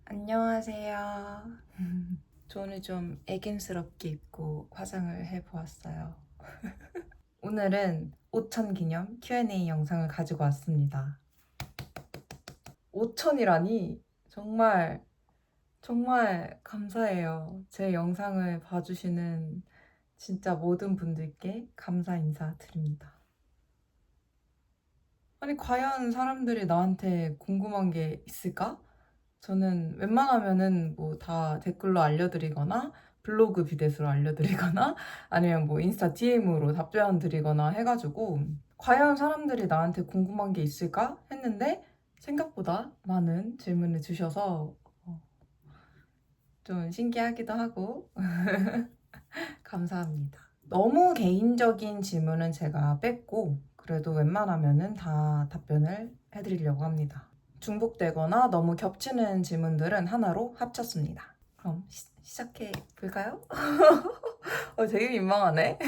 안녕하세요. 저 오늘 좀 애견스럽게 입고 화장을 해보았어요. 오늘은 5천 기념 Q&A 영상을 가지고 왔습니다. 5천이라니 정말 정말 감사해요. 제 영상을 봐주시는 진짜 모든 분들께 감사 인사드립니다. 아니 과연 사람들이 나한테 궁금한 게 있을까? 저는 웬만하면은 뭐 다 댓글로 알려드리거나 블로그 비대스로 알려드리거나 아니면 뭐 인스타 DM으로 답변 드리거나 해가지고 과연 사람들이 나한테 궁금한 게 있을까 했는데 생각보다 많은 질문을 주셔서 좀 신기하기도 하고 감사합니다. 너무 개인적인 질문은 제가 뺐고 그래도 웬만하면은 다 답변을 해드리려고 합니다. 중복되거나 너무 겹치는 질문들은 하나로 합쳤습니다. 그럼 시작해 볼까요? 되게 민망하네.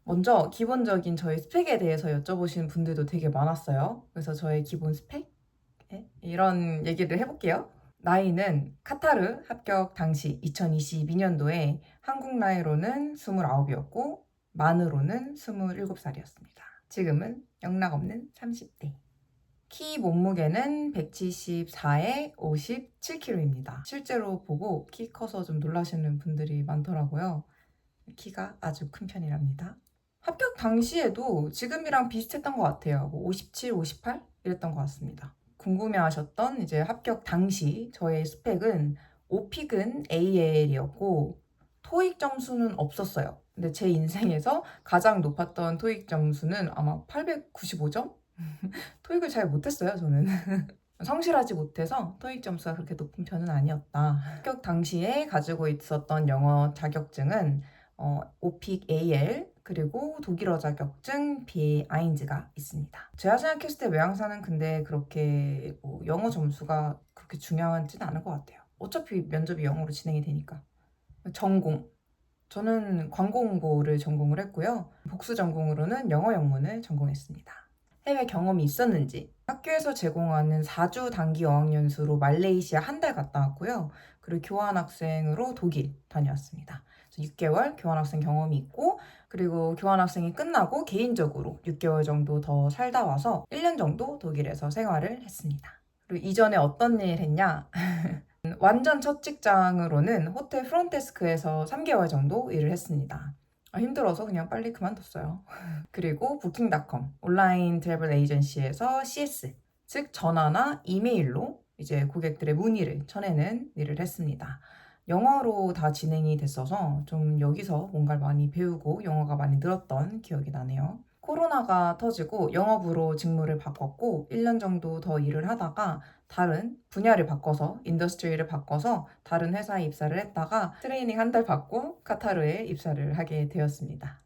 먼저 기본적인 저희 스펙에 대해서 여쭤보시는 분들도 되게 많았어요. 그래서 저의 기본 스펙? 이런 얘기를 해볼게요. 나이는 카타르 합격 당시 2022년도에 한국 나이로는 29이었고 만으로는 27살이었습니다. 지금은 영락없는 30대. 키 몸무게는 174에 57kg입니다. 실제로 보고 키 커서 좀 놀라시는 분들이 많더라고요. 키가 아주 큰 편이랍니다. 합격 당시에도 지금이랑 비슷했던 것 같아요. 뭐 57, 58 이랬던 것 같습니다. 궁금해하셨던 이제 합격 당시 저의 스펙은 오픽은 AL이었고 토익 점수는 없었어요. 근데 제 인생에서 가장 높았던 토익 점수는 아마 895점? 토익을 잘 못했어요, 저는. 성실하지 못해서 토익 점수가 그렇게 높은 편은 아니었다. 합격 당시에 가지고 있었던 영어 자격증은 오픽 AL 그리고 독일어 자격증 B1가 있습니다. 제가 생각했을 때 외항사는 근데 그렇게 뭐 영어 점수가 그렇게 중요하지는 않을 것 같아요. 어차피 면접이 영어로 진행이 되니까. 전공. 저는 광고 홍보를 전공을 했고요. 복수 전공으로는 영어 영문을 전공했습니다. 해외 경험이 있었는지 학교에서 제공하는 4주 단기 어학연수로 말레이시아 한 달 갔다 왔고요. 그리고 교환학생으로 독일 다녀왔습니다. 6개월 교환학생 경험이 있고 그리고 교환학생이 끝나고 개인적으로 6개월 정도 더 살다 와서 1년 정도 독일에서 생활을 했습니다. 그리고 이전에 어떤 일 했냐? 완전 첫 직장으로는 호텔 프론데스크에서 3개월 정도 일을 했습니다. 힘들어서 그냥 빨리 그만뒀어요. 그리고 부킹닷컴 온라인 트래블 에이전시에서 CS 즉 전화나 이메일로 이제 고객들의 문의를 쳐내는 일을 했습니다. 영어로 다 진행이 됐어서 좀 여기서 뭔가를 많이 배우고 영어가 많이 늘었던 기억이 나네요. 코로나가 터지고 영업으로 직무를 바꿨고 1년 정도 더 일을 하다가 다른 분야를 바꿔서 인더스트리를 바꿔서 다른 회사에 입사를 했다가 트레이닝 한 달 받고 카타르에 입사를 하게 되었습니다.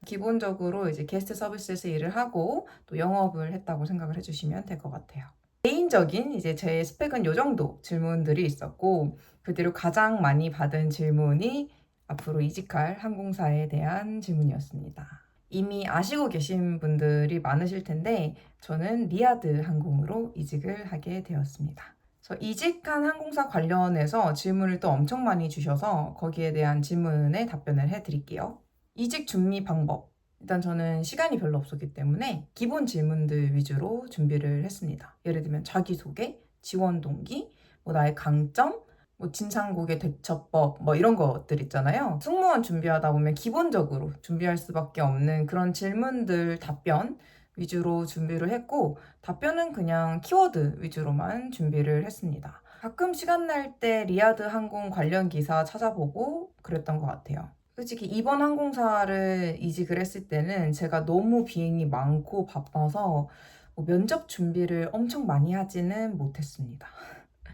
기본적으로 이제 게스트 서비스에서 일을 하고 또 영업을 했다고 생각을 해주시면 될 것 같아요. 개인적인 이제 제 스펙은 요 정도 질문들이 있었고 그 뒤로 가장 많이 받은 질문이 앞으로 이직할 항공사에 대한 질문이었습니다. 이미 아시고 계신 분들이 많으실 텐데 저는 리아드 항공으로 이직을 하게 되었습니다. 이직한 항공사 관련해서 질문을 또 엄청 많이 주셔서 거기에 대한 질문에 답변을 해드릴게요. 이직 준비 방법. 일단 저는 시간이 별로 없었기 때문에 기본 질문들 위주로 준비를 했습니다. 예를 들면 자기소개, 지원 동기, 뭐 나의 강점, 뭐 진상고개 대처법 뭐 이런 것들 있잖아요. 승무원 준비하다 보면 기본적으로 준비할 수밖에 없는 그런 질문들 답변 위주로 준비를 했고 답변은 그냥 키워드 위주로만 준비를 했습니다. 가끔 시간 날 때 리아드 항공 관련 기사 찾아보고 그랬던 것 같아요. 솔직히 이번 항공사를 이직을 했을 때는 제가 너무 비행이 많고 바빠서 뭐 면접 준비를 엄청 많이 하지는 못했습니다.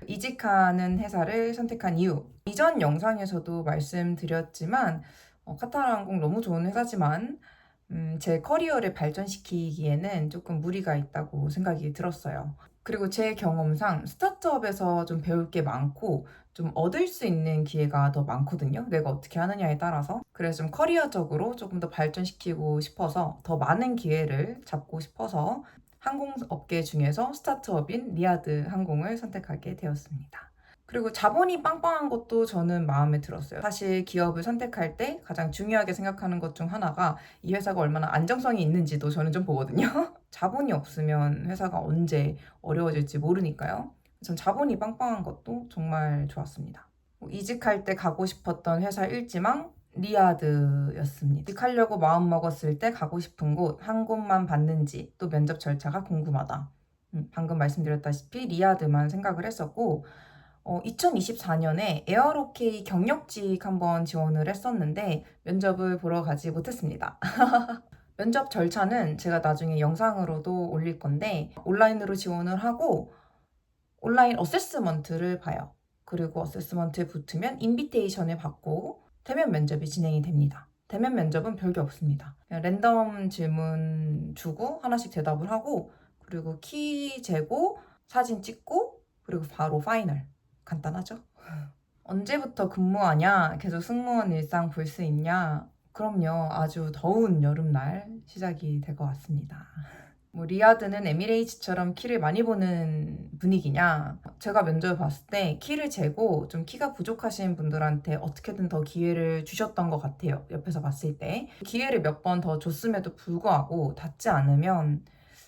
이직하는 회사를 선택한 이유. 이전 영상에서도 말씀드렸지만 카타르 항공 너무 좋은 회사지만 제 커리어를 발전시키기에는 조금 무리가 있다고 생각이 들었어요. 그리고 제 경험상 스타트업에서 좀 배울 게 많고 좀 얻을 수 있는 기회가 더 많거든요. 내가 어떻게 하느냐에 따라서. 그래서 좀 커리어적으로 조금 더 발전시키고 싶어서 더 많은 기회를 잡고 싶어서 항공업계 중에서 스타트업인 리아드 항공을 선택하게 되었습니다. 그리고 자본이 빵빵한 것도 저는 마음에 들었어요. 사실 기업을 선택할 때 가장 중요하게 생각하는 것 중 하나가 이 회사가 얼마나 안정성이 있는지도 저는 좀 보거든요. 자본이 없으면 회사가 언제 어려워질지 모르니까요. 전 자본이 빵빵한 것도 정말 좋았습니다. 이직할 때 가고 싶었던 회사 일지망 리야드였습니다. 이직하려고 마음먹었을 때 가고 싶은 곳 한 곳만 받는지 또 면접 절차가 궁금하다. 방금 말씀드렸다시피 리야드만 생각을 했었고 2024년에 에어로케이 경력직 한번 지원을 했었는데 면접을 보러 가지 못했습니다. 면접 절차는 제가 나중에 영상으로도 올릴 건데 온라인으로 지원을 하고 온라인 어세스먼트를 봐요. 그리고 어세스먼트에 붙으면 인비테이션을 받고 대면 면접이 진행이 됩니다. 대면 면접은 별게 없습니다. 그냥 랜덤 질문 주고 하나씩 대답을 하고 그리고 키 재고 사진 찍고 그리고 바로 파이널. 간단하죠? 언제부터 근무하냐? 계속 승무원 일상 볼 수 있냐? 그럼요. 아주 더운 여름날 시작이 될 것 같습니다. 리야드는 에미레이츠처럼 키를 많이 보는 분위기냐? 제가 면접을 봤을 때 키를 재고 좀 키가 부족하신 분들한테 어떻게든 더 기회를 주셨던 것 같아요. 옆에서 봤을 때. 기회를 몇 번 더 줬음에도 불구하고 닿지 않으면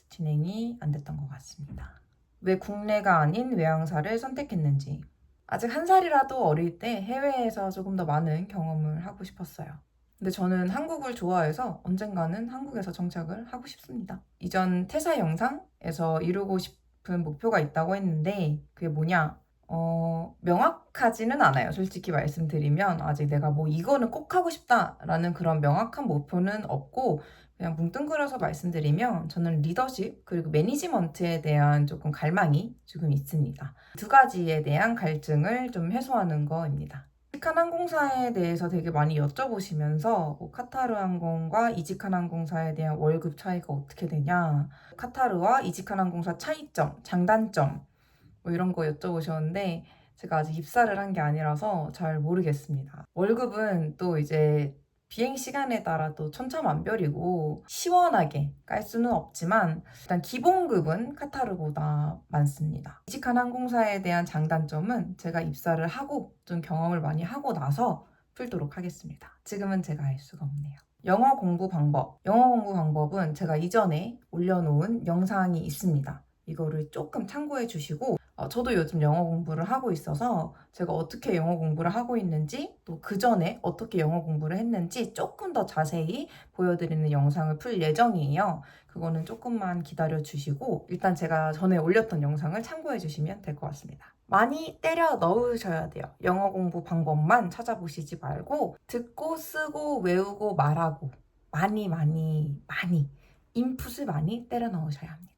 진행이 안 됐던 것 같습니다. 왜 국내가 아닌 외항사를 선택했는지. 아직 한 살이라도 어릴 때 해외에서 조금 더 많은 경험을 하고 싶었어요. 근데 저는 한국을 좋아해서 언젠가는 한국에서 정착을 하고 싶습니다. 이전 퇴사 영상에서 이루고 싶은 목표가 있다고 했는데 그게 뭐냐? 명확하지는 않아요. 솔직히 말씀드리면 아직 내가 뭐 이거는 꼭 하고 싶다라는 그런 명확한 목표는 없고 그냥 뭉뚱그려서 말씀드리면 저는 리더십 그리고 매니지먼트에 대한 조금 갈망이 조금 있습니다. 두 가지에 대한 갈증을 좀 해소하는 거입니다. 이직한 항공사에 대해서 되게 많이 여쭤보시면서 카타르 항공과 이직한 항공사에 대한 월급 차이가 어떻게 되냐, 카타르와 이직한 항공사 차이점, 장단점 이런 거 여쭤보셨는데 제가 아직 입사를 한 게 아니라서 잘 모르겠습니다. 월급은 또 이제 비행 시간에 따라 또 천차만별이고 시원하게 깔 수는 없지만 일단 기본급은 카타르보다 많습니다. 이직한 항공사에 대한 장단점은 제가 입사를 하고 좀 경험을 많이 하고 나서 풀도록 하겠습니다. 지금은 제가 알 수가 없네요. 영어 공부 방법. 영어 공부 방법은 제가 이전에 올려놓은 영상이 있습니다. 이거를 조금 참고해 주시고 저도 요즘 영어 공부를 하고 있어서 제가 어떻게 영어 공부를 하고 있는지 또 그 전에 어떻게 영어 공부를 했는지 조금 더 자세히 보여드리는 영상을 풀 예정이에요. 그거는 조금만 기다려 주시고 일단 제가 전에 올렸던 영상을 참고해 주시면 될 것 같습니다. 많이 때려 넣으셔야 돼요. 영어 공부 방법만 찾아보시지 말고 듣고 쓰고 외우고 말하고 많이 인풋을 많이 때려 넣으셔야 합니다.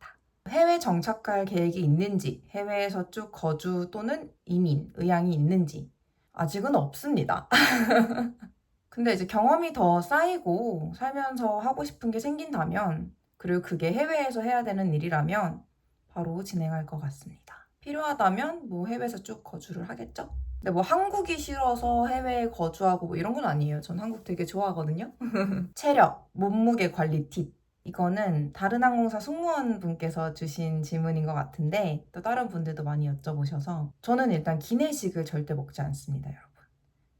해외 정착할 계획이 있는지, 해외에서 쭉 거주 또는 이민, 의향이 있는지 아직은 없습니다. 근데 이제 경험이 더 쌓이고 살면서 하고 싶은 게 생긴다면 그리고 그게 해외에서 해야 되는 일이라면 바로 진행할 것 같습니다. 필요하다면 뭐 해외에서 쭉 거주를 하겠죠? 근데 뭐 한국이 싫어서 해외에 거주하고 뭐 이런 건 아니에요. 전 한국 되게 좋아하거든요. 체력, 몸무게 관리 팁. 이거는 다른 항공사 승무원분께서 주신 질문인 것 같은데 또 다른 분들도 많이 여쭤보셔서 저는 일단 기내식을 절대 먹지 않습니다, 여러분.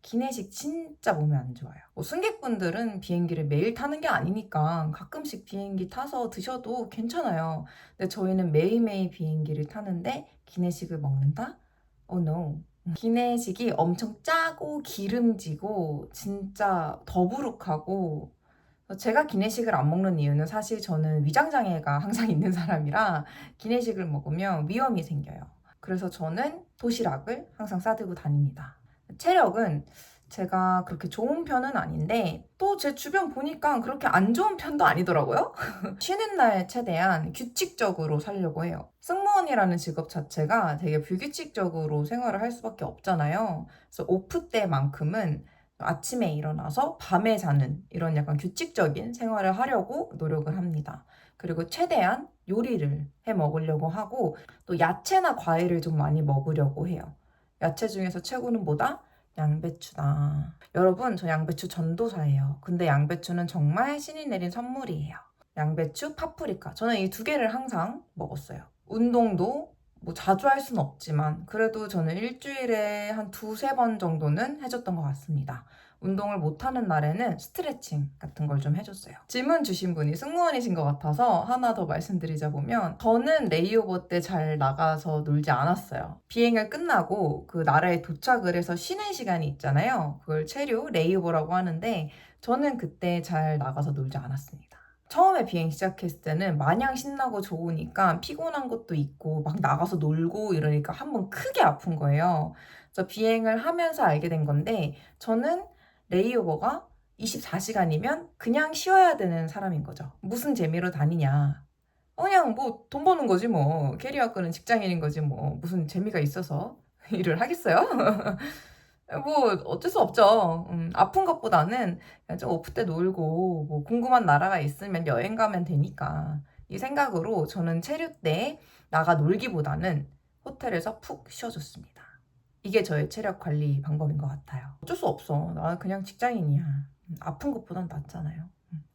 기내식 진짜 몸에 안 좋아요. 승객분들은 비행기를 매일 타는 게 아니니까 가끔씩 비행기 타서 드셔도 괜찮아요. 근데 저희는 매일매일 비행기를 타는데 기내식을 먹는다? Oh no. 기내식이 엄청 짜고 기름지고 진짜 더부룩하고 제가 기내식을 안 먹는 이유는 사실 저는 위장장애가 항상 있는 사람이라 기내식을 먹으면 위험이 생겨요. 그래서 저는 도시락을 항상 싸들고 다닙니다. 체력은 제가 그렇게 좋은 편은 아닌데 또 제 주변 보니까 그렇게 안 좋은 편도 아니더라고요. 쉬는 날 최대한 규칙적으로 살려고 해요. 승무원이라는 직업 자체가 되게 불규칙적으로 생활을 할 수밖에 없잖아요. 그래서 오프 때만큼은 아침에 일어나서 밤에 자는 이런 약간 규칙적인 생활을 하려고 노력을 합니다. 그리고 최대한 요리를 해 먹으려고 하고 또 야채나 과일을 좀 많이 먹으려고 해요. 야채 중에서 최고는 뭐다? 양배추다. 여러분, 저 양배추 전도사예요. 근데 양배추는 정말 신이 내린 선물이에요. 양배추, 파프리카. 저는 이 두 개를 항상 먹었어요. 운동도 뭐 자주 할 수는 없지만 그래도 저는 일주일에 한 두세 번 정도는 해줬던 것 같습니다. 운동을 못하는 날에는 스트레칭 같은 걸 좀 해줬어요. 질문 주신 분이 승무원이신 것 같아서 하나 더 말씀드리자 보면 저는 레이오버 때 잘 나가서 놀지 않았어요. 비행을 끝나고 그 나라에 도착을 해서 쉬는 시간이 있잖아요. 그걸 체류, 레이오버라고 하는데 저는 그때 잘 나가서 놀지 않았습니다. 처음에 비행 시작했을 때는 마냥 신나고 좋으니까 피곤한 것도 있고 막 나가서 놀고 이러니까 한번 크게 아픈 거예요. 그래서 비행을 하면서 알게 된 건데 저는 레이오버가 24시간이면 그냥 쉬어야 되는 사람인 거죠. 무슨 재미로 다니냐. 그냥 뭐 돈 버는 거지 뭐. 캐리어 끄는 직장인인 거지 뭐. 무슨 재미가 있어서 일을 하겠어요? 뭐 어쩔 수 없죠. 아픈 것보다는 그냥 좀 오프 때 놀고 뭐 궁금한 나라가 있으면 여행 가면 되니까 이 생각으로 저는 체류 때 나가 놀기보다는 호텔에서 푹 쉬어줬습니다. 이게 저의 체력 관리 방법인 것 같아요. 어쩔 수 없어. 나 그냥 직장인이야. 아픈 것보단 낫잖아요.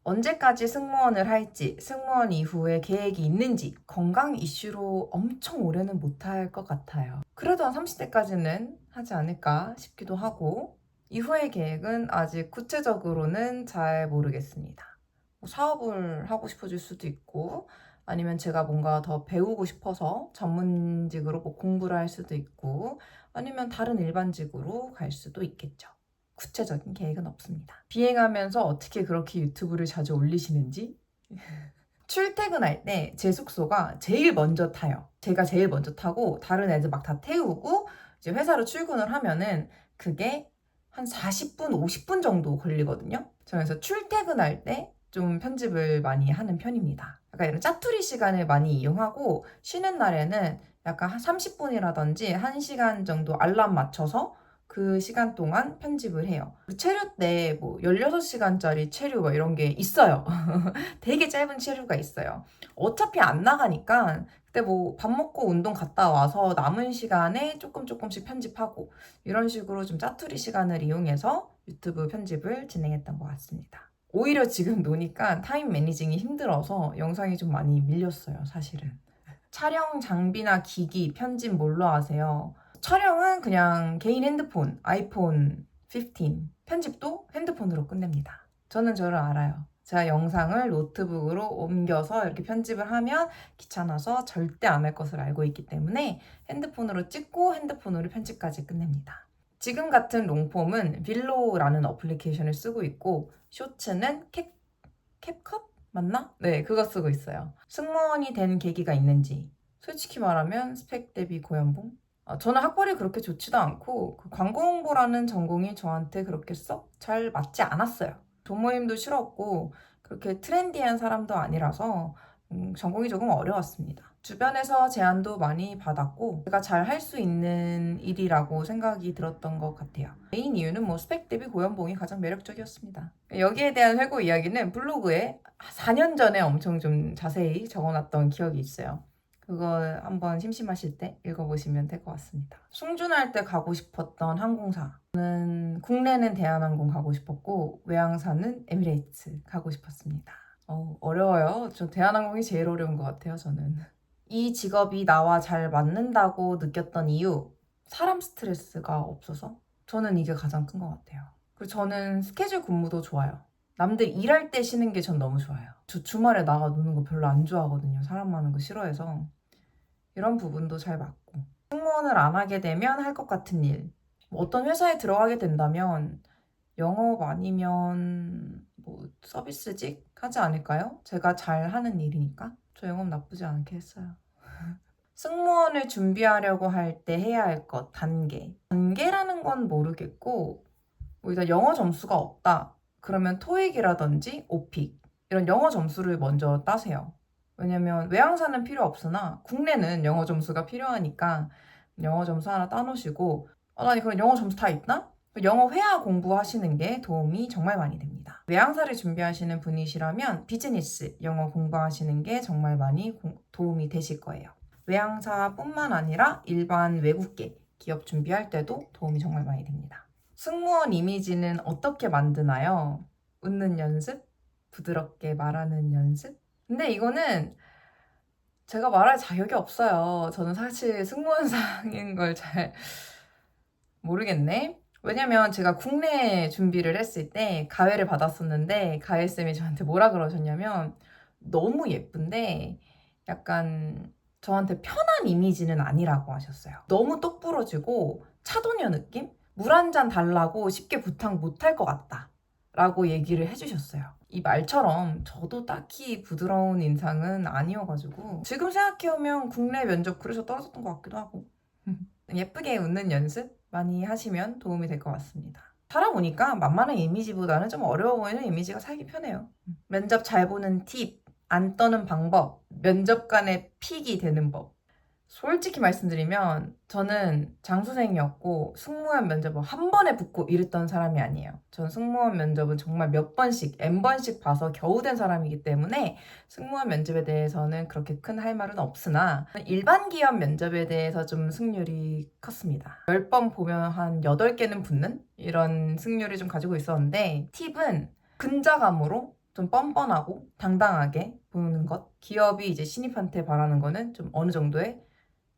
언제까지 승무원을 할지, 승무원 이후에 계획이 있는지 건강 이슈로 엄청 오래는 못할 것 같아요. 그래도 한 30대까지는 하지 않을까 싶기도 하고 이후의 계획은 아직 구체적으로는 잘 모르겠습니다. 뭐 사업을 하고 싶어질 수도 있고 아니면 제가 뭔가 더 배우고 싶어서 전문직으로 뭐 공부를 할 수도 있고 아니면 다른 일반직으로 갈 수도 있겠죠. 구체적인 계획은 없습니다. 비행하면서 어떻게 그렇게 유튜브를 자주 올리시는지? 출퇴근할 때 제 숙소가 제일 먼저 타요. 제가 제일 먼저 타고 다른 애들 막 다 태우고 이제 회사로 출근을 하면은 그게 한 40분, 50분 정도 걸리거든요. 저 그래서 출퇴근할 때 좀 편집을 많이 하는 편입니다. 약간 이런 짜투리 시간을 많이 이용하고 쉬는 날에는 약간 한 30분이라든지 1시간 정도 알람 맞춰서 그 시간 동안 편집을 해요. 체류 때 뭐 16시간짜리 체류 뭐 이런 게 있어요. 되게 짧은 체류가 있어요. 어차피 안 나가니까 그때 뭐 밥 먹고 운동 갔다 와서 남은 시간에 조금씩 편집하고 이런 식으로 좀 짜투리 시간을 이용해서 유튜브 편집을 진행했던 것 같습니다. 오히려 지금 노니까 타임 매니징이 힘들어서 영상이 좀 많이 밀렸어요, 사실은. 촬영 장비나 기기, 편집 뭘로 하세요? 촬영은 그냥 개인 핸드폰, 아이폰 15. 편집도 핸드폰으로 끝냅니다. 저는 저를 알아요. 제가 영상을 노트북으로 옮겨서 이렇게 편집을 하면 귀찮아서 절대 안 할 것을 알고 있기 때문에 핸드폰으로 찍고 핸드폰으로 편집까지 끝냅니다. 지금 같은 롱폼은 빌로우라는 어플리케이션을 쓰고 있고 쇼츠는 캡컷? 맞나? 네, 그거 쓰고 있어요. 승무원이 된 계기가 있는지 솔직히 말하면 스펙 대비 고연봉? 저는 학벌이 그렇게 좋지도 않고 그 광고 홍보라는 전공이 저한테 그렇게 썩 잘 맞지 않았어요. 동모임도 싫었고 그렇게 트렌디한 사람도 아니라서 전공이 조금 어려웠습니다. 주변에서 제안도 많이 받았고 제가 잘 할 수 있는 일이라고 생각이 들었던 것 같아요. 메인 이유는 뭐 스펙 대비 고연봉이 가장 매력적이었습니다. 여기에 대한 회고 이야기는 블로그에 4년 전에 엄청 좀 자세히 적어놨던 기억이 있어요. 그거 한번 심심하실 때 읽어보시면 될 것 같습니다. 승준할 때 가고 싶었던 항공사. 저는 국내는 대한항공 가고 싶었고 외항사는 에미레이츠 가고 싶었습니다. 어려워요. 저 대한항공이 제일 어려운 것 같아요, 저는. 이 직업이 나와 잘 맞는다고 느꼈던 이유, 사람 스트레스가 없어서 저는 이게 가장 큰 것 같아요. 그리고 저는 스케줄 근무도 좋아요. 남들 일할 때 쉬는 게 전 너무 좋아요. 저 주말에 나가 노는 거 별로 안 좋아하거든요. 사람 많은 거 싫어해서. 이런 부분도 잘 맞고. 승무원을 안 하게 되면 할 것 같은 일. 뭐 어떤 회사에 들어가게 된다면 영업 아니면 뭐 서비스직 하지 않을까요? 제가 잘 하는 일이니까. 저 영업 나쁘지 않게 했어요. 승무원을 준비하려고 할 때 해야 할 것, 단계. 단계라는 건 모르겠고, 뭐 일단 영어 점수가 없다. 그러면 토익이라든지 오픽 이런 영어 점수를 먼저 따세요. 왜냐면 외항사는 필요 없으나 국내는 영어 점수가 필요하니까 영어 점수 하나 따놓으시고 나 그런 영어 점수 다 있나? 영어 회화 공부하시는 게 도움이 정말 많이 됩니다. 외항사를 준비하시는 분이시라면 비즈니스 영어 공부하시는 게 정말 많이 도움이 되실 거예요. 외항사뿐만 아니라 일반 외국계 기업 준비할 때도 도움이 정말 많이 됩니다. 승무원 이미지는 어떻게 만드나요? 웃는 연습? 부드럽게 말하는 연습? 근데 이거는 제가 말할 자격이 없어요. 저는 사실 승무원상인 걸 잘 모르겠네. 왜냐면 제가 국내 준비를 했을 때 가해를 받았었는데 가해쌤이 저한테 뭐라 그러셨냐면 너무 예쁜데 약간 저한테 편한 이미지는 아니라고 하셨어요. 너무 똑부러지고 차도녀 느낌? 물 한 잔 달라고 쉽게 부탁 못할 것 같다 라고 얘기를 해주셨어요. 이 말처럼 저도 딱히 부드러운 인상은 아니어가지고 지금 생각해보면 국내 면접 그래서 떨어졌던 것 같기도 하고 예쁘게 웃는 연습 많이 하시면 도움이 될 것 같습니다. 살아보니까 만만한 이미지보다는 좀 어려워 보이는 이미지가 살기 편해요. 면접 잘 보는 팁, 안 떠는 방법, 면접관의 픽이 되는 법. 솔직히 말씀드리면 저는 장수생이었고 승무원 면접을 한 번에 붙고 이랬던 사람이 아니에요. 전 승무원 면접은 정말 몇 번씩, N번씩 봐서 겨우 된 사람이기 때문에 승무원 면접에 대해서는 그렇게 큰 할 말은 없으나 일반 기업 면접에 대해서 좀 승률이 컸습니다. 10번 보면 한 8개는 붙는 이런 승률을 좀 가지고 있었는데 팁은 근자감으로 좀 뻔뻔하고 당당하게 보는 것. 기업이 이제 신입한테 바라는 거는 좀 어느 정도의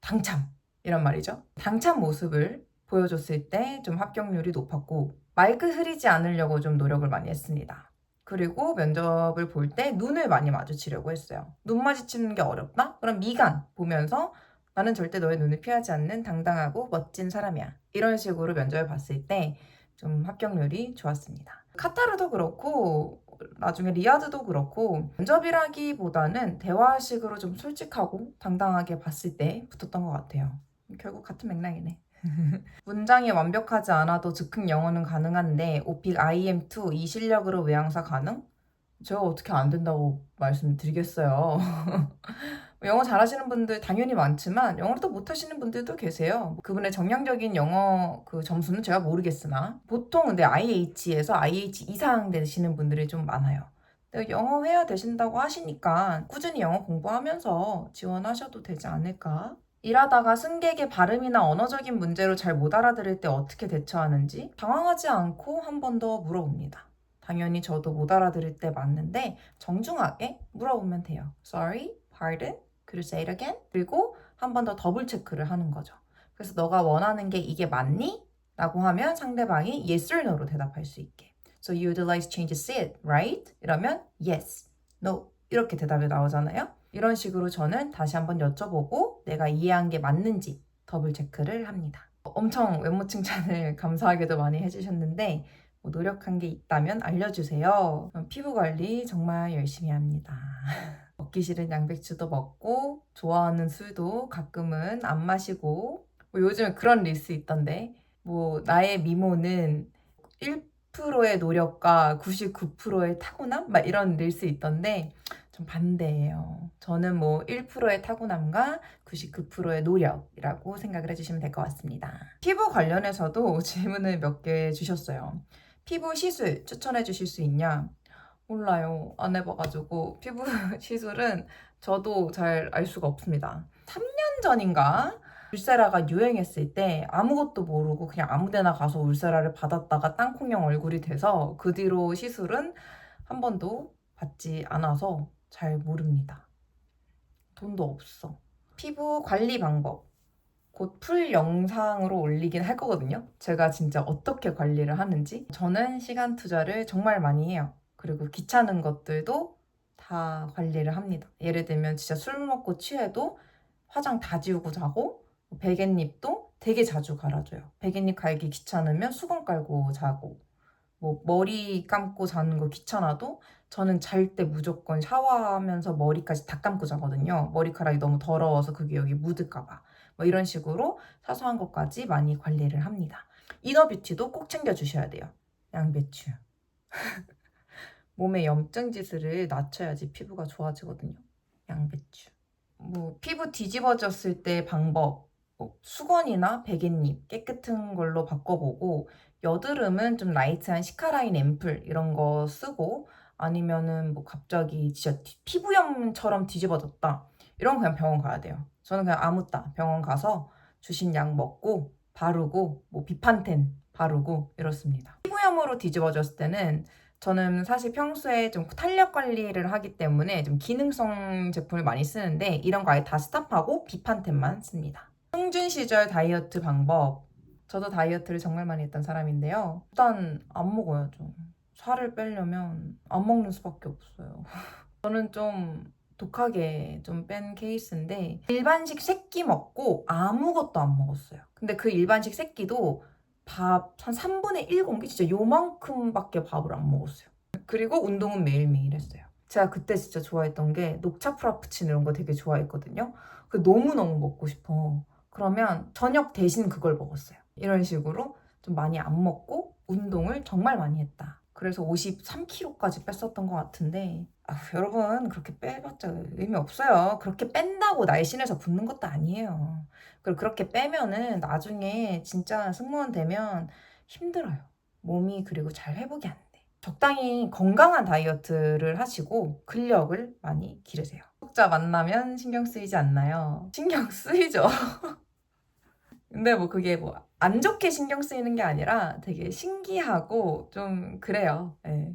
당참 이란 말이죠. 당참 모습을 보여줬을 때 좀 합격률이 높았고 마이크 흐리지 않으려고 좀 노력을 많이 했습니다. 그리고 면접을 볼 때 눈을 많이 마주치려고 했어요. 눈 마주치는 게 어렵다? 그럼 미간 보면서 나는 절대 너의 눈을 피하지 않는 당당하고 멋진 사람이야. 이런 식으로 면접을 봤을 때 좀 합격률이 좋았습니다. 카타르도 그렇고 나중에 리야드도 그렇고 면접이라기보다는 대화식으로 좀 솔직하고 당당하게 봤을 때 붙었던 것 같아요. 결국 같은 맥락이네. 문장이 완벽하지 않아도 즉흥 영어는 가능한데 오픽 IM2 이 실력으로 외항사 가능? 제가 어떻게 안 된다고 말씀드리겠어요. 영어 잘하시는 분들 당연히 많지만 영어를 또 못하시는 분들도 계세요. 그분의 정량적인 영어 그 점수는 제가 모르겠으나 보통 근데 IH에서 IH 이상 되시는 분들이 좀 많아요. 근데 영어 해야 되신다고 하시니까 꾸준히 영어 공부하면서 지원하셔도 되지 않을까? 일하다가 승객의 발음이나 언어적인 문제로 잘 못 알아들을 때 어떻게 대처하는지 당황하지 않고 한 번 더 물어봅니다. 당연히 저도 못 알아들을 때 맞는데 정중하게 물어보면 돼요. Sorry, pardon, could you say it again? 그리고 한 번 더 더블 체크를 하는 거죠. 그래서 너가 원하는 게 이게 맞니? 라고 하면 상대방이 yes or no로 대답할 수 있게. So you'd like to change the seat, right? 이러면 yes, no 이렇게 대답이 나오잖아요. 이런 식으로 저는 다시 한번 여쭤보고 내가 이해한 게 맞는지 더블 체크를 합니다. 엄청 외모 칭찬을 감사하게도 많이 해주셨는데 뭐 노력한 게 있다면 알려주세요. 피부 관리 정말 열심히 합니다. 먹기 싫은 양배추도 먹고 좋아하는 술도 가끔은 안 마시고 뭐 요즘에 그런 릴스 있던데 뭐 나의 미모는 1%의 노력과 99%의 타고남? 막 이런 릴스 있던데 좀 반대예요. 저는 뭐 1%의 타고남과 99%의 노력이라고 생각을 해주시면 될 것 같습니다. 피부 관련해서도 질문을 몇 개 주셨어요. 피부 시술 추천해 주실 수 있냐? 몰라요. 안 해봐가지고 피부 시술은 저도 잘 알 수가 없습니다. 3년 전인가? 울세라가 유행했을 때 아무것도 모르고 그냥 아무 데나 가서 울세라를 받았다가 땅콩형 얼굴이 돼서 그 뒤로 시술은 한 번도 받지 않아서 잘 모릅니다. 돈도 없어. 피부 관리 방법. 곧 풀 영상으로 올리긴 할 거거든요. 제가 진짜 어떻게 관리를 하는지. 저는 시간 투자를 정말 많이 해요. 그리고 귀찮은 것들도 다 관리를 합니다. 예를 들면 진짜 술 먹고 취해도 화장 다 지우고 자고 베갯잎도 되게 자주 갈아줘요. 베갯잎 갈기 귀찮으면 수건 깔고 자고 뭐 머리 감고 자는 거 귀찮아도 저는 잘 때 무조건 샤워하면서 머리까지 다 감고 자거든요. 머리카락이 너무 더러워서 그게 여기 묻을까 봐. 뭐 이런 식으로 사소한 것까지 많이 관리를 합니다. 이너뷰티도 꼭 챙겨주셔야 돼요. 양배추. 몸의 염증 지수를 낮춰야지 피부가 좋아지거든요. 양배추. 뭐 피부 뒤집어졌을 때 방법, 뭐 수건이나 베갯잎 깨끗한 걸로 바꿔보고 여드름은 좀 라이트한 시카라인 앰플 이런 거 쓰고 아니면은 뭐 갑자기 진짜 피부염처럼 뒤집어졌다 이런 거 그냥 병원 가야 돼요. 저는 그냥 아무따 병원 가서 주신 약 먹고 바르고 뭐 비판텐 바르고 이렇습니다. 피부염으로 뒤집어졌을 때는 저는 사실 평소에 좀 탄력 관리를 하기 때문에 좀 기능성 제품을 많이 쓰는데 이런 거 아예 다 스탑하고 비판템만 씁니다. 청준 시절 다이어트 방법. 저도 다이어트를 정말 많이 했던 사람인데요. 일단 안 먹어요, 좀. 살을 빼려면 안 먹는 수밖에 없어요. 저는 좀 독하게 좀 뺀 케이스인데 일반식 세끼 먹고 아무것도 안 먹었어요. 근데 그 일반식 세끼도 밥 한 3분의 1 공기? 진짜 요만큼밖에 밥을 안 먹었어요. 그리고 운동은 매일매일 했어요. 제가 그때 진짜 좋아했던 게 녹차 프라푸치노 이런 거 되게 좋아했거든요. 그 너무너무 먹고 싶어. 그러면 저녁 대신 그걸 먹었어요. 이런 식으로 좀 많이 안 먹고 운동을 정말 많이 했다. 그래서 53kg까지 뺐었던 것 같은데 여러분 그렇게 빼봤자 의미 없어요. 그렇게 뺀다고 날씬해서 붙는 것도 아니에요. 그리고 그렇게 빼면은 나중에 진짜 승무원 되면 힘들어요. 몸이 그리고 잘 회복이 안 돼. 적당히 건강한 다이어트를 하시고 근력을 많이 기르세요. 구독자 만나면 신경 쓰이지 않나요? 신경 쓰이죠. 근데 뭐 그게 뭐 안 좋게 신경 쓰이는 게 아니라 되게 신기하고 좀 그래요. 예.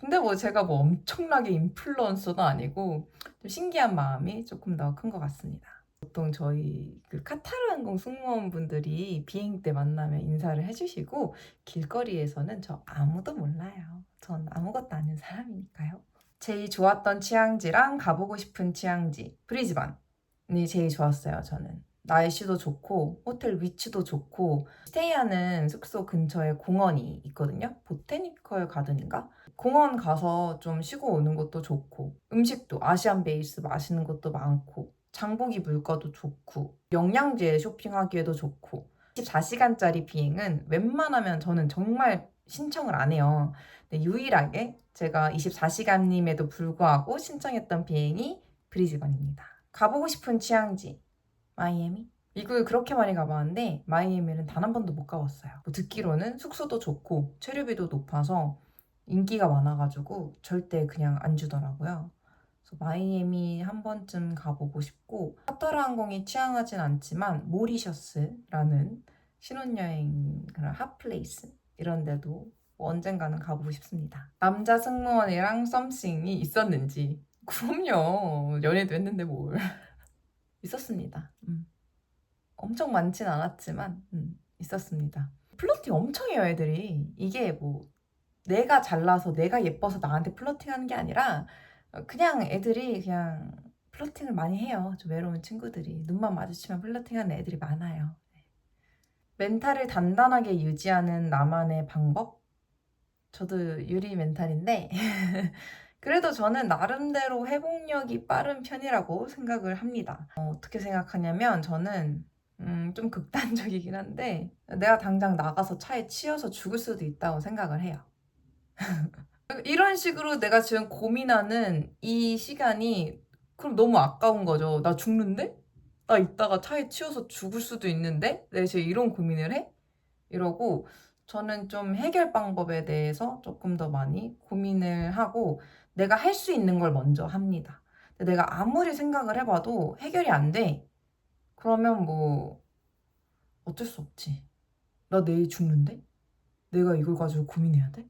근데 뭐 제가 뭐 엄청나게 인플루언서도 아니고 좀 신기한 마음이 조금 더 큰 것 같습니다. 보통 저희 그 카타르 항공 승무원분들이 비행 때 만나면 인사를 해주시고 길거리에서는 저 아무도 몰라요. 전 아무것도 아닌 사람이니까요. 제일 좋았던 취향지랑 가보고 싶은 취향지 브리즈번이 제일 좋았어요. 저는 날씨도 좋고 호텔 위치도 좋고 스테이하는 숙소 근처에 공원이 있거든요. 보테니컬 가든인가? 공원 가서 좀 쉬고 오는 것도 좋고 음식도 아시안 베이스 맛있는 것도 많고 장보기 물가도 좋고 영양제 쇼핑하기에도 좋고 24시간짜리 비행은 웬만하면 저는 정말 신청을 안 해요. 근데 유일하게 제가 24시간임에도 불구하고 신청했던 비행이 브리즈번입니다. 가보고 싶은 취향지 마이애미? 미국을 그렇게 많이 가봤는데 마이애미는 단 한 번도 못 가봤어요. 뭐 듣기로는 숙소도 좋고 체류비도 높아서 인기가 많아가지고 절대 그냥 안 주더라고요. 그래서 마이애미 한 번쯤 가보고 싶고 카타르 항공이 취향하진 않지만 모리셔스라는 신혼여행 그런 핫플레이스 이런 데도 뭐 언젠가는 가보고 싶습니다. 남자 승무원이랑 썸씽이 있었는지 그럼요. 연애도 했는데 뭘. 있었습니다. 엄청 많진 않았지만 있었습니다. 플러팅 엄청 해요 애들이. 이게 뭐 내가 잘나서 내가 예뻐서 나한테 플러팅하는 게 아니라 그냥 애들이 그냥 플러팅을 많이 해요. 좀 외로운 친구들이. 눈만 마주치면 플러팅하는 애들이 많아요. 멘탈을 단단하게 유지하는 나만의 방법? 저도 유리 멘탈인데 그래도 저는 나름대로 회복력이 빠른 편이라고 생각을 합니다. 어떻게 생각하냐면 저는 좀 극단적이긴 한데 내가 당장 나가서 차에 치여서 죽을 수도 있다고 생각을 해요. 이런 식으로 내가 지금 고민하는 이 시간이 그럼 너무 아까운 거죠. 나 죽는데? 나 이따가 차에 치여서 죽을 수도 있는데? 내가 지금 이런 고민을 해? 이러고 저는 좀 해결 방법에 대해서 조금 더 많이 고민을 하고 내가 할 수 있는 걸 먼저 합니다. 근데 내가 아무리 생각을 해봐도 해결이 안 돼. 그러면 뭐 어쩔 수 없지. 나 내일 죽는데? 내가 이걸 가지고 고민해야 돼?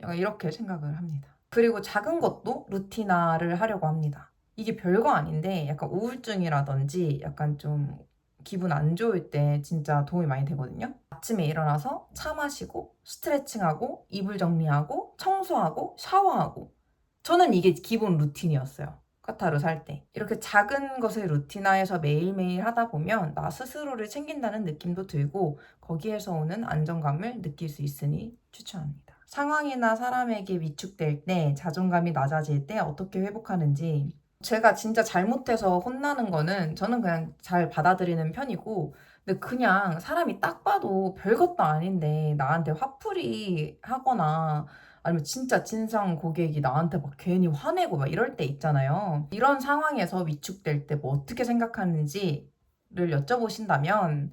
약간 이렇게 생각을 합니다. 그리고 작은 것도 루틴화를 하려고 합니다. 이게 별거 아닌데 약간 우울증이라든지 약간 좀 기분 안 좋을 때 진짜 도움이 많이 되거든요. 아침에 일어나서 차 마시고 스트레칭하고 이불 정리하고 청소하고 샤워하고 저는 이게 기본 루틴이었어요. 카타르 살 때. 이렇게 작은 것을 루틴화해서 매일매일 하다 보면 나 스스로를 챙긴다는 느낌도 들고 거기에서 오는 안정감을 느낄 수 있으니 추천합니다. 상황이나 사람에게 위축될 때, 자존감이 낮아질 때 어떻게 회복하는지 제가 진짜 잘못해서 혼나는 거는 저는 그냥 잘 받아들이는 편이고 근데 그냥 사람이 딱 봐도 별것도 아닌데 나한테 화풀이 하거나 아니면 진짜 진상 고객이 나한테 막 괜히 화내고 막 이럴 때 있잖아요. 이런 상황에서 위축될 때 뭐 어떻게 생각하는지를 여쭤보신다면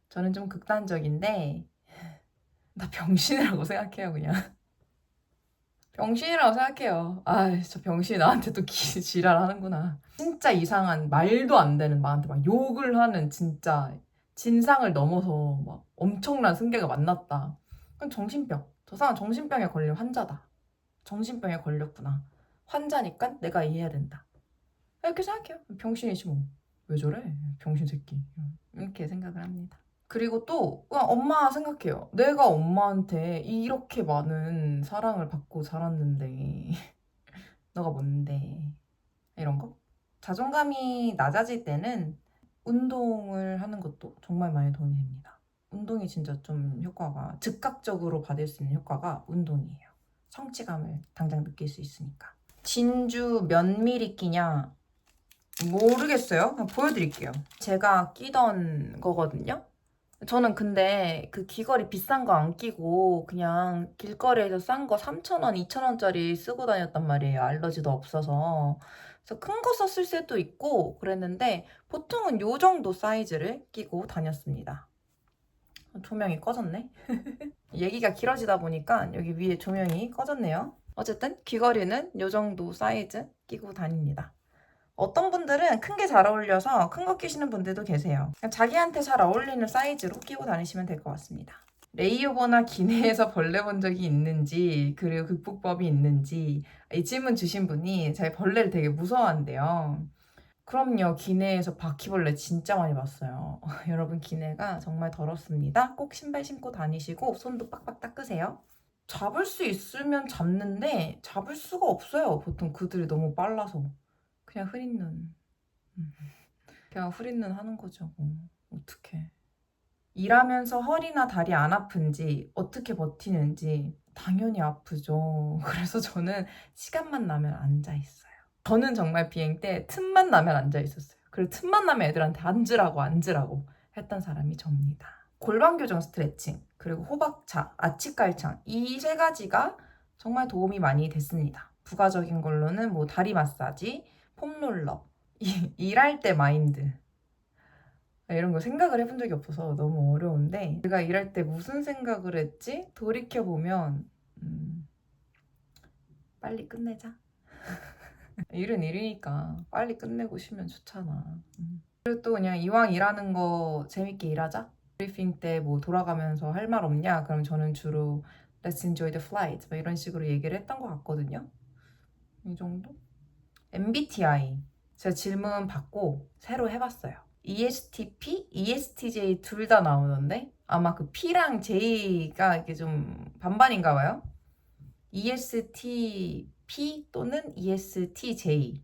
저는 좀 극단적인데 나 병신이라고 생각해요 그냥. 병신이라고 생각해요. 아, 저 병신이 나한테 또 지랄하는구나. 진짜 이상한 말도 안 되는 나한테 막 욕을 하는 진짜 진상을 넘어서 막 엄청난 승계가 만났다. 그건 정신병. 저 사람 정신병에 걸린 환자다. 정신병에 걸렸구나. 환자니까 내가 이해해야 된다. 이렇게 생각해요. 병신이지 뭐. 왜 저래? 병신 새끼. 이렇게 생각을 합니다. 그리고 또 그냥 엄마 생각해요. 내가 엄마한테 이렇게 많은 사랑을 받고 자랐는데 너가 뭔데? 이런 거? 자존감이 낮아질 때는 운동을 하는 것도 정말 많이 도움이 됩니다. 운동이 진짜 좀 효과가 즉각적으로 받을 수 있는 효과가 운동이에요. 성취감을 당장 느낄 수 있으니까. 진주 몇 미리 끼냐? 모르겠어요. 그냥 보여드릴게요. 제가 끼던 거거든요. 저는 근데 그 귀걸이 비싼 거 안 끼고 그냥 길거리에서 싼 거 3,000원, 2,000원짜리 쓰고 다녔단 말이에요. 알러지도 없어서. 그래서 큰 거 썼을 때도 있고 그랬는데 보통은 요 정도 사이즈를 끼고 다녔습니다. 조명이 꺼졌네. 얘기가 길어지다 보니까 여기 위에 조명이 꺼졌네요. 어쨌든 귀걸이는 요 정도 사이즈 끼고 다닙니다. 어떤 분들은 큰 게 잘 어울려서 큰 거 끼시는 분들도 계세요. 자기한테 잘 어울리는 사이즈로 끼고 다니시면 될 것 같습니다. 레이오버나 기내에서 벌레 본 적이 있는지, 그리고 극복법이 있는지 이 질문 주신 분이 제 벌레를 되게 무서워한대요. 그럼요. 기내에서 바퀴벌레 진짜 많이 봤어요. 여러분 기내가 정말 더럽습니다. 꼭 신발 신고 다니시고 손도 빡빡 닦으세요. 잡을 수 있으면 잡는데 잡을 수가 없어요. 보통 그들이 너무 빨라서. 그냥 흐린 눈. 그냥 흐린 눈 하는 거죠. 뭐. 어떡해. 일하면서 허리나 다리 안 아픈지 어떻게 버티는지 당연히 아프죠. 그래서 저는 시간만 나면 앉아 있어요. 저는 정말 비행 때 틈만 나면 앉아 있었어요. 그리고 틈만 나면 애들한테 앉으라고 했던 사람이 접니다. 골반 교정 스트레칭, 그리고 호박차, 아치깔창 이 세 가지가 정말 도움이 많이 됐습니다. 부가적인 걸로는 뭐 다리 마사지, 폼롤러, 일할 때 마인드 이런 거 생각을 해본 적이 없어서 너무 어려운데 제가 일할 때 무슨 생각을 했지? 돌이켜보면 빨리 끝내자. 일은 일이니까 빨리 끝내고 쉬면 좋잖아. 그리고 또 그냥 이왕 일하는 거 재밌게 일하자. 브리핑 때 뭐 돌아가면서 할 말 없냐? 그럼 저는 주로 Let's enjoy the flight 뭐 이런 식으로 얘기를 했던 것 같거든요. 이 정도? MBTI 제가 질문 받고 새로 해봤어요. ESTP, ESTJ 둘 다 나오는데 아마 그 P랑 J가 이게 좀 반반인가 봐요. ESTP 또는 ESTJ입니다.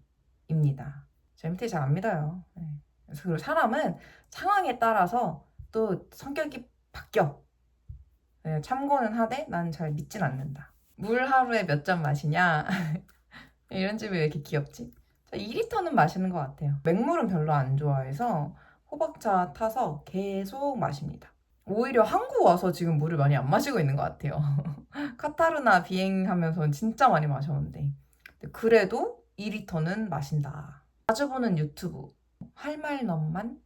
제 MBTI 잘 안 믿어요. 네. 그래서 사람은 상황에 따라서 또 성격이 바뀌어. 네, 참고는 하되 난 잘 믿진 않는다. 물 하루에 몇 잔 마시냐? 이런 집이 왜 이렇게 귀엽지? 2리터는 마시는 것 같아요. 맹물은 별로 안 좋아해서 호박차 타서 계속 마십니다. 오히려 한국 와서 지금 물을 많이 안 마시고 있는 것 같아요. 카타르나 비행하면서 진짜 많이 마셨는데 그래도 2리터는 마신다. 자주 보는 유튜브 할 말 너만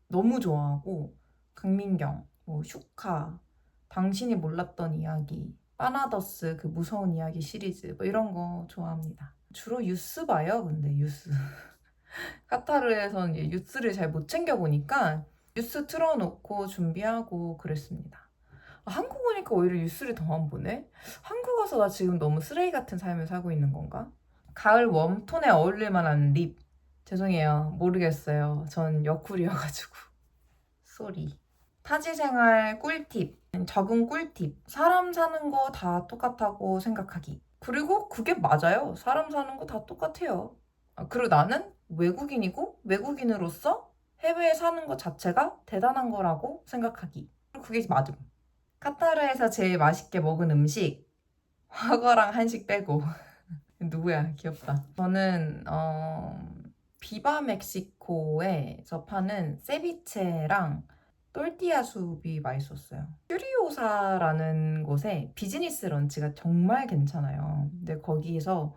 너무 좋아하고 강민경, 뭐 슈카, 당신이 몰랐던 이야기, 빠나더스 그 무서운 이야기 시리즈 뭐 이런 거 좋아합니다. 주로 뉴스 봐요. 근데 뉴스 카타르에서는 뉴스를 잘 못 챙겨보니까 뉴스 틀어놓고 준비하고 그랬습니다. 한국 오니까 오히려 뉴스를 더 안 보네? 한국 와서 나 지금 너무 쓰레기 같은 삶을 살고 있는 건가? 가을 웜톤에 어울릴 만한 립. 죄송해요. 모르겠어요. 전 여쿨이어가지고. 쏘리. 타지생활 꿀팁. 적응 꿀팁. 사람 사는 거 다 똑같다고 생각하기. 그리고 그게 맞아요. 사람 사는 거 다 똑같아요. 그리고 나는 외국인이고 외국인으로서 해외에 사는 것 자체가 대단한 거라고 생각하기. 그게 맞음. 카타르에서 제일 맛있게 먹은 음식 화거랑 한식 빼고 누구야 귀엽다. 저는 비바 멕시코에서 파는 세비체랑 또르띠아 숲이 맛있었어요. 큐리오사라는 곳에 비즈니스 런치가 정말 괜찮아요. 근데 거기에서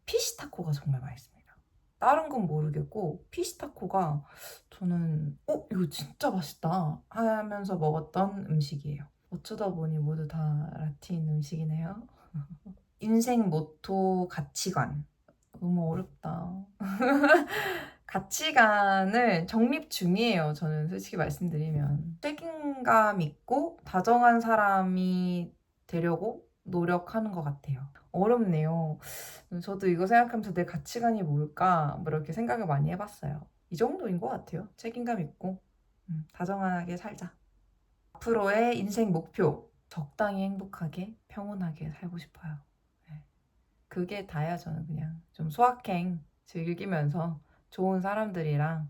피시타코가 정말 맛있습니다. 다른 건 모르겠고 피시타코가 저는 이거 진짜 맛있다 하면서 먹었던 음식이에요. 어쩌다 보니 모두 다 라틴 음식이네요. 인생 모토 가치관. 너무 어렵다. 가치관을 정립 중이에요. 저는 솔직히 말씀드리면. 책임감 있고 다정한 사람이 되려고 노력하는 것 같아요. 어렵네요. 저도 이거 생각하면서 내 가치관이 뭘까? 뭐 이렇게 생각을 많이 해봤어요. 이 정도인 것 같아요. 책임감 있고 다정하게 살자. 앞으로의 인생 목표. 적당히 행복하게 평온하게 살고 싶어요. 네. 그게 다야. 저는 그냥 좀 소확행 즐기면서 좋은 사람들이랑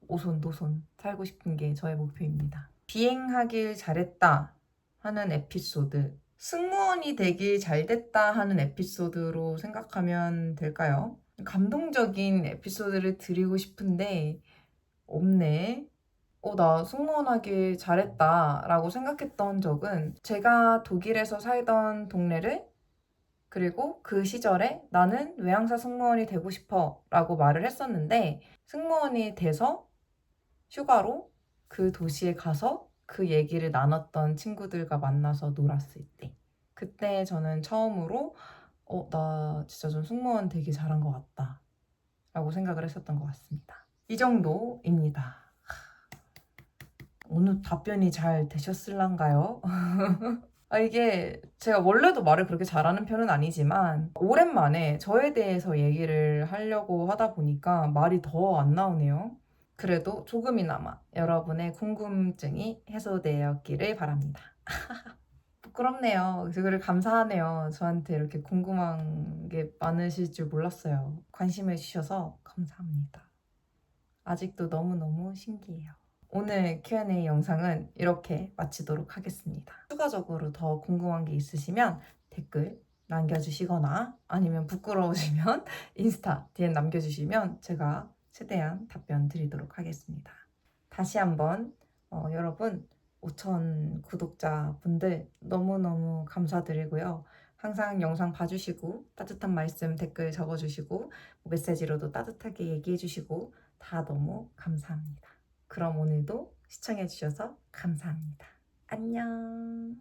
오손도손 살고 싶은 게 저의 목표입니다. 비행하길 잘했다 하는 에피소드, 승무원이 되길 잘됐다 하는 에피소드로 생각하면 될까요? 감동적인 에피소드를 드리고 싶은데 없네. 나 승무원 하길 잘했다 라고 생각했던 적은 제가 독일에서 살던 동네를 그리고 그 시절에 나는 외항사 승무원이 되고 싶어 라고 말을 했었는데 승무원이 돼서 휴가로 그 도시에 가서 그 얘기를 나눴던 친구들과 만나서 놀았을 때 그때 저는 처음으로 나 진짜 좀 승무원 되게 잘한 것 같다 라고 생각을 했었던 것 같습니다. 이 정도입니다. 오늘 답변이 잘 되셨을란가요? 이게 제가 원래도 말을 그렇게 잘하는 편은 아니지만 오랜만에 저에 대해서 얘기를 하려고 하다 보니까 말이 더 안 나오네요. 그래도 조금이나마 여러분의 궁금증이 해소되었기를 바랍니다. 부끄럽네요. 그래서 감사하네요. 저한테 이렇게 궁금한 게 많으실 줄 몰랐어요. 관심을 주셔서 감사합니다. 아직도 너무너무 신기해요. 오늘 Q&A 영상은 이렇게 마치도록 하겠습니다. 추가적으로 더 궁금한 게 있으시면 댓글 남겨주시거나 아니면 부끄러우시면 인스타 DM 남겨주시면 제가 최대한 답변 드리도록 하겠습니다. 다시 한번 여러분 5,000 구독자분들 너무너무 감사드리고요. 항상 영상 봐주시고 따뜻한 말씀 댓글 적어주시고 메시지로도 따뜻하게 얘기해주시고 다 너무 감사합니다. 그럼 오늘도 시청해주셔서 감사합니다. 안녕.